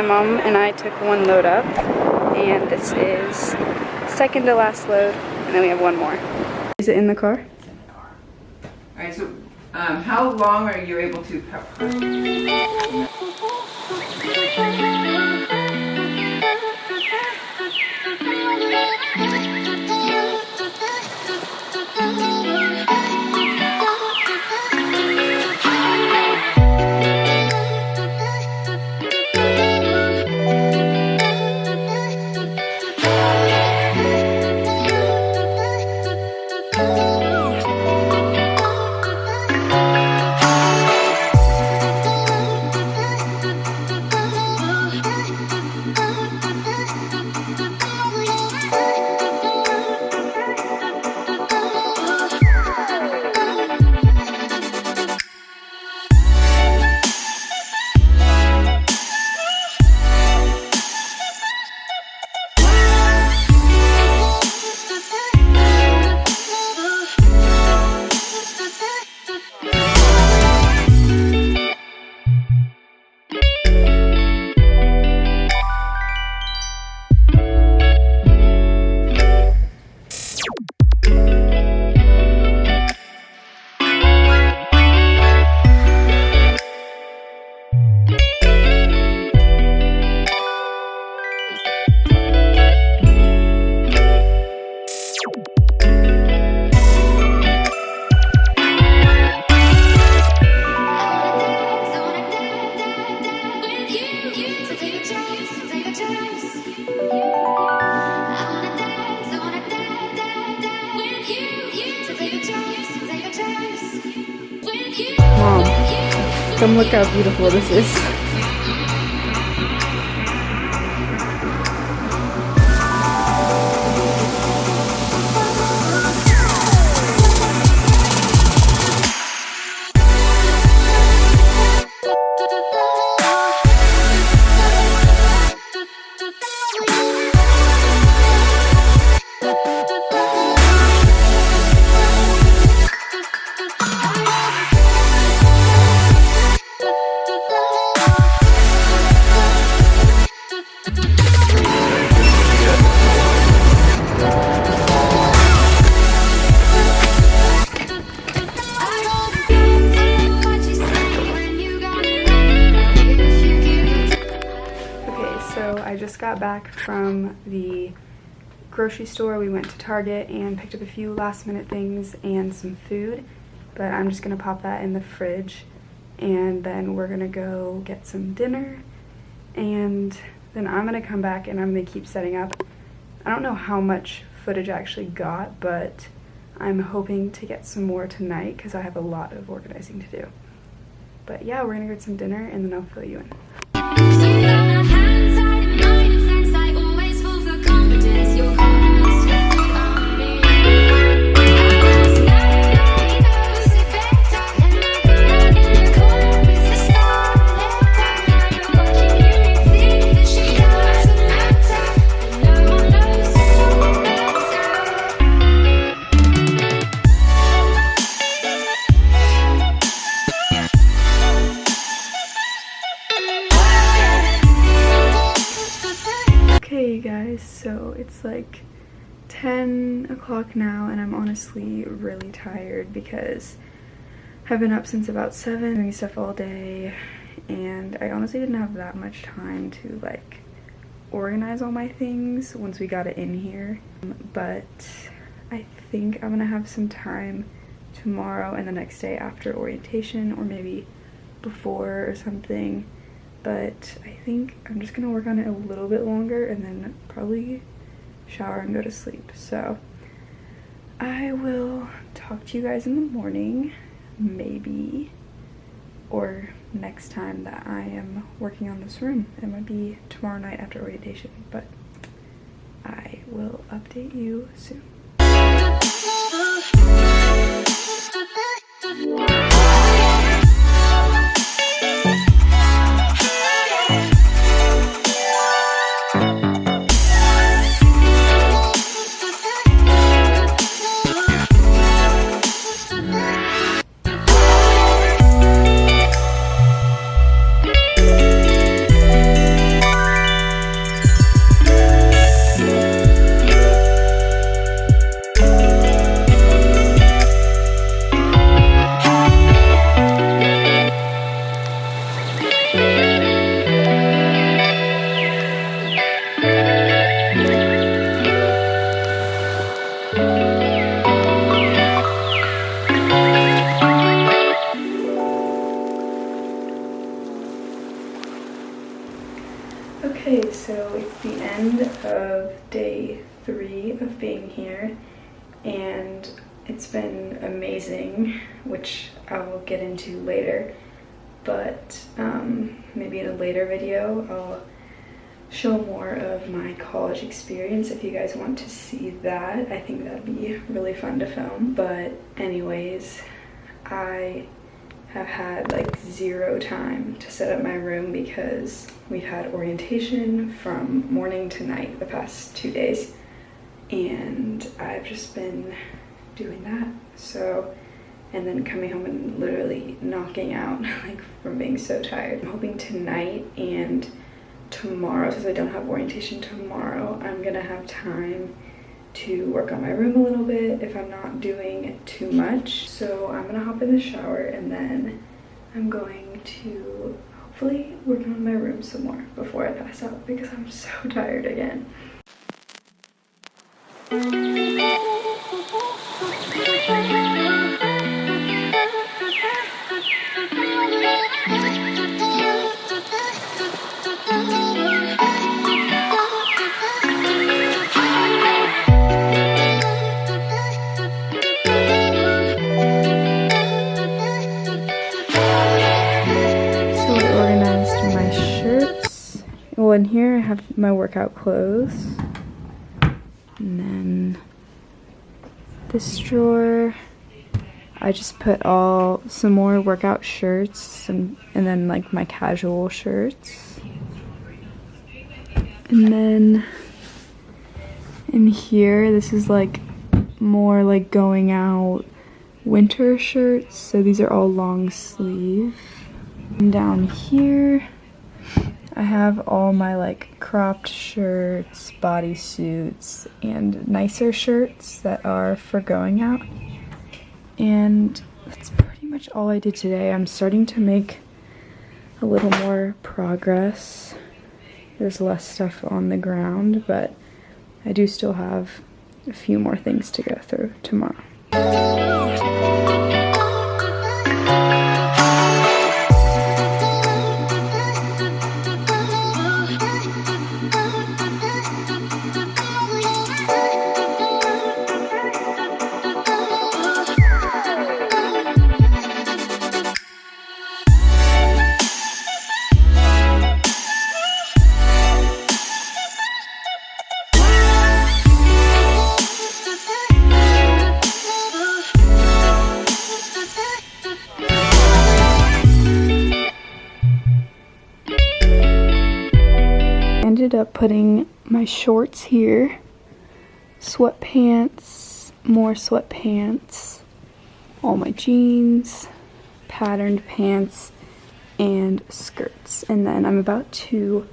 Mom and I took one load up, and this is second to last load, and then we have one more. Is it in the car? It's in the car. All right, so how long are you able to prep? Mom, come look how beautiful this is. I just got back from the grocery store. We went to Target and picked up a few last minute things and some food, but I'm just gonna pop that in the fridge and then we're gonna go get some dinner, and then I'm gonna come back and I'm gonna keep setting up. I don't know how much footage I actually got, but I'm hoping to get some more tonight because I have a lot of organizing to do. But yeah, we're gonna get some dinner and then I'll fill you in. Okay guys, so it's like 10 o'clock now and I'm honestly really tired because I've been up since about 7 doing stuff all day, and I honestly didn't have that much time to like organize all my things once we got it in here. But I think I'm gonna have some time tomorrow and the next day after orientation, or maybe before or something. But I think I'm just gonna work on it a little bit longer and then probably shower and go to sleep. So I will talk to you guys in the morning, maybe, or next time that I am working on this room. It might be tomorrow night after orientation, but I will update you soon. it's the end of day 3 of being here, and it's been amazing, which I will get into later, but maybe in a later video I'll show more of my college experience if you guys want to see that. I think that'd be really fun to film. But anyways, I have had like 0 time to set up my room because we've had orientation from morning to night the past 2 days, and I've just been doing that. So, and then coming home and literally knocking out like from being so tired. I'm hoping tonight and tomorrow, since I don't have orientation tomorrow, I'm gonna have time to work on my room a little bit if I'm not doing too much. So I'm gonna hop in the shower and then I'm going to hopefully work on my room some more before I pass out because I'm so tired again. Well, in here I have my workout clothes, and then this drawer I just put some more workout shirts and then like my casual shirts, and then in here this is like more like going out winter shirts, so these are all long sleeve. And down here I have all my like cropped shirts, bodysuits, and nicer shirts that are for going out. And that's pretty much all I did today. I'm starting to make a little more progress. There's less stuff on the ground, but I do still have a few more things to go through tomorrow. Ended up putting my shorts here, sweatpants, more sweatpants, all my jeans, patterned pants, and skirts. And then I'm about to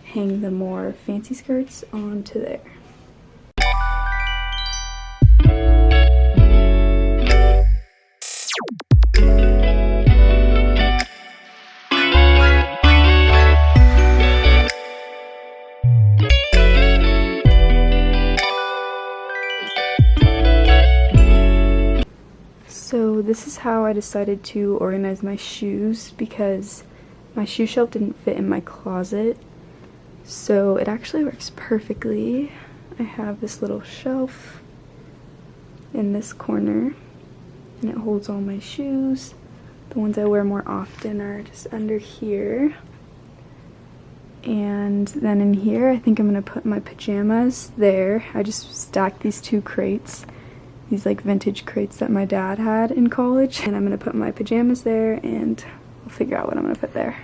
hang the more fancy skirts onto there. So this is how I decided to organize my shoes, because my shoe shelf didn't fit in my closet. So it actually works perfectly. I have this little shelf in this corner, and it holds all my shoes. The ones I wear more often are just under here. And then in here, I think I'm gonna put my pajamas there. I just stacked these 2 crates. These like vintage crates that my dad had in college, and I'm gonna put my pajamas there, and I'll figure out what I'm gonna put there.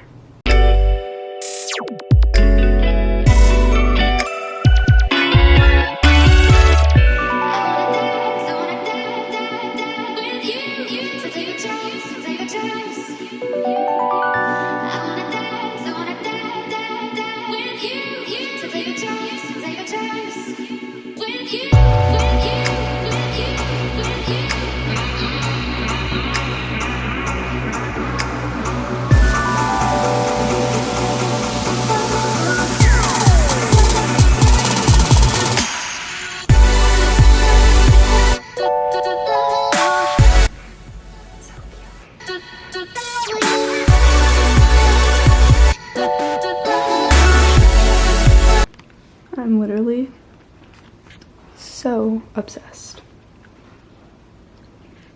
obsessed.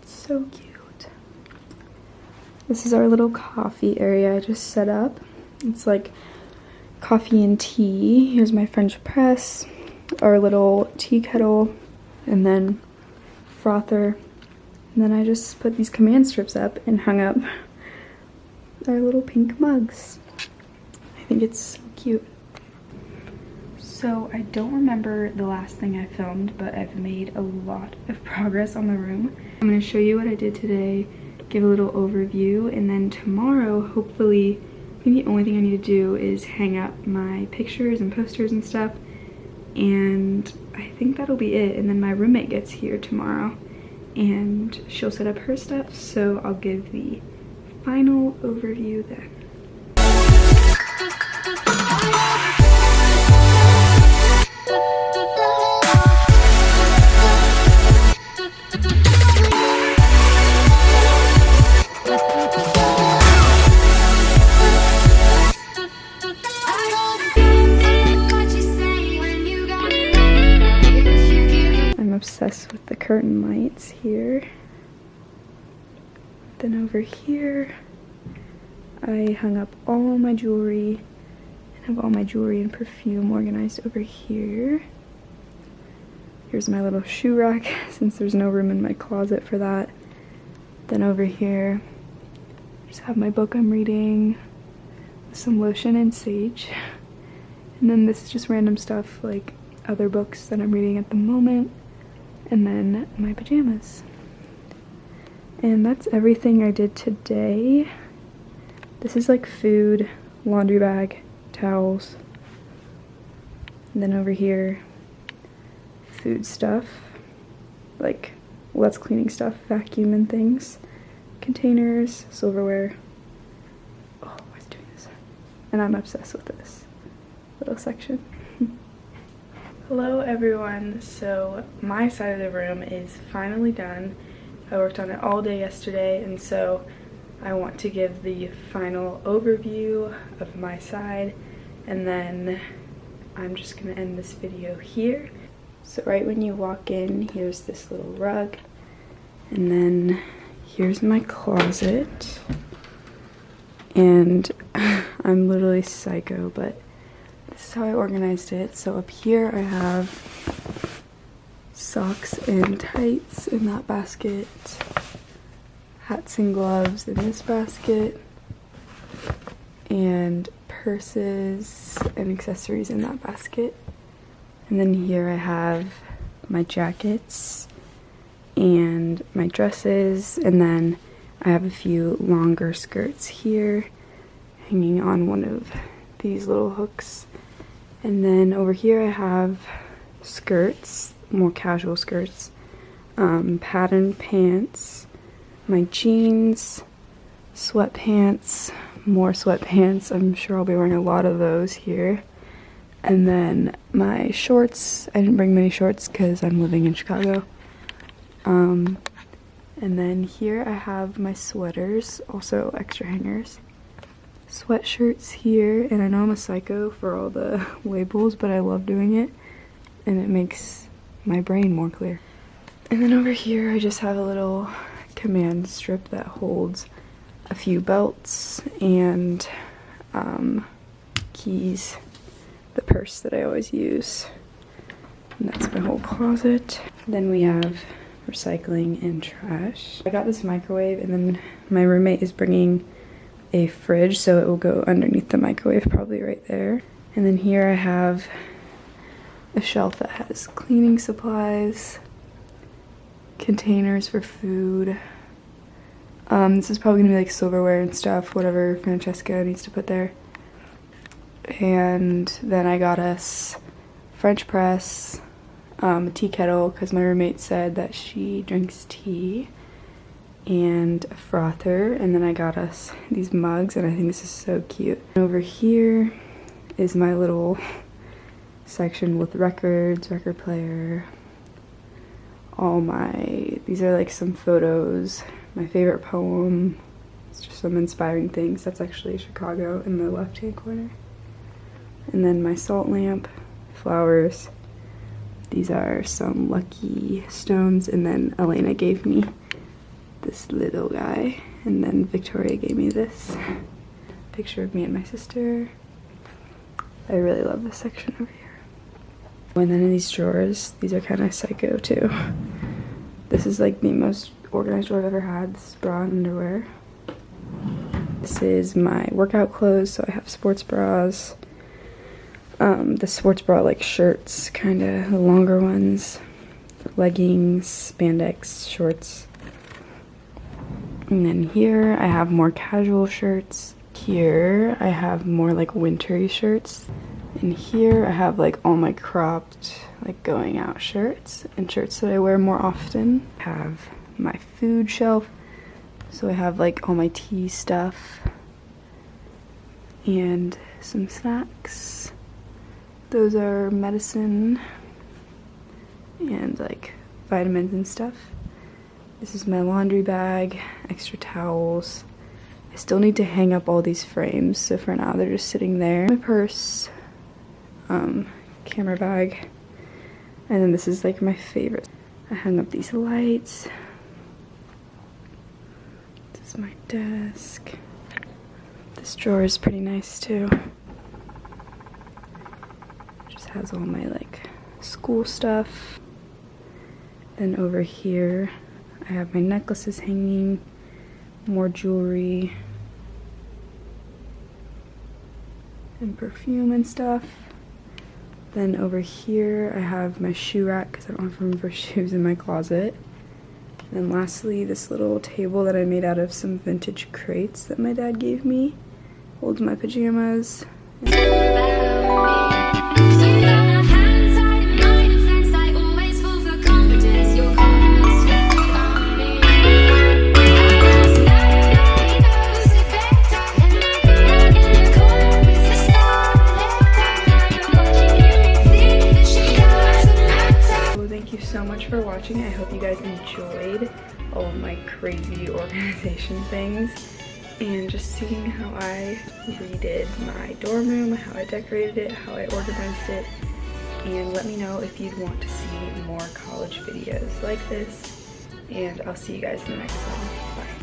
It's so cute. This is our little coffee area I just set up. It's like coffee and tea. Here's my French press, our little tea kettle, and then frother. And then I just put these command strips up and hung up our little pink mugs. I think it's so cute. So I don't remember the last thing I filmed, but I've made a lot of progress on the room. I'm going to show you what I did today, give a little overview, and then tomorrow, hopefully, I think the only thing I need to do is hang up my pictures and posters and stuff, and I think that'll be it. And then my roommate gets here tomorrow, and she'll set up her stuff, so I'll give the final overview then. I'm obsessed with the curtain lights here. Then over here, I hung up all my jewelry and have all my jewelry and perfume organized over here. Here's my little shoe rack since there's no room in my closet for that. Then over here, I just have my book I'm reading, some lotion and sage. And then this is just random stuff like other books that I'm reading at the moment. And then my pajamas. And that's everything I did today. This is like food, laundry bag, towels. And then over here, food stuff, like, well, that's cleaning stuff, vacuum and things, containers, silverware. Oh, I was doing this. And I'm obsessed with this little section. Hello everyone, so my side of the room is finally done. I worked on it all day yesterday, and so I want to give the final overview of my side, and then I'm just gonna end this video here. So right when you walk in, here's this little rug, and then here's my closet, and I'm literally psycho, but this is how I organized it. So up here I have socks and tights in that basket, hats and gloves in this basket, and purses and accessories in that basket. And then here I have my jackets and my dresses, and then I have a few longer skirts here hanging on one of these little hooks. And then over here I have skirts, more casual skirts, patterned pants, my jeans, sweatpants, more sweatpants. I'm sure I'll be wearing a lot of those here. And then my shorts. I didn't bring many shorts because I'm living in Chicago. And then here I have my sweaters, also extra hangers. Sweatshirts here, and I know I'm a psycho for all the labels, but I love doing it, and it makes my brain more clear. And then over here I just have a little command strip that holds a few belts and keys, the purse that I always use, and that's my whole closet. Then we have recycling and trash. I got this microwave, and then my roommate is bringing a fridge, so it will go underneath the microwave, probably right there. And then here I have a shelf that has cleaning supplies, containers for food. This is probably gonna be like silverware and stuff, whatever Francesca needs to put there. And then I got us French press, a tea kettle, because my roommate said that she drinks tea, and a frother. And then I got us these mugs, and I think this is so cute. And over here is my little section with records, record player, these are like some photos, my favorite poem, it's just some inspiring things. That's actually Chicago in the left hand corner. And then my salt lamp, flowers, These are some lucky stones, and then Elena gave me this little guy, and then Victoria gave me this picture of me and my sister. I really love this section over here. And then in these drawers, these are kind of psycho too. This is like the most organized drawer I've ever had. This is bra and underwear. This is my workout clothes, so I have sports bras. The sports bra like shirts, kind of the longer ones, leggings, spandex shorts. And then here I have more casual shirts. Here I have more like wintry shirts. And here I have like all my cropped like going out shirts and shirts that I wear more often. I have my food shelf, so I have like all my tea stuff and some snacks. Those are medicine and like vitamins and stuff. This is my laundry bag, extra towels. I still need to hang up all these frames, so for now they're just sitting there. My purse, camera bag, and then this is like my favorite. I hung up these lights. This is my desk. This drawer is pretty nice too. Just has all my like school stuff. Then over here I have my necklaces hanging, more jewelry, and perfume and stuff. Then over here I have my shoe rack because I don't have room for shoes in my closet. And then lastly, this little table that I made out of some vintage crates that my dad gave me holds my pajamas. So much for watching. I hope you guys enjoyed all of my crazy organization things and just seeing how I redid my dorm room, how I decorated it, how I organized it. And let me know if you'd want to see more college videos like this, and I'll see you guys in the next one. Bye.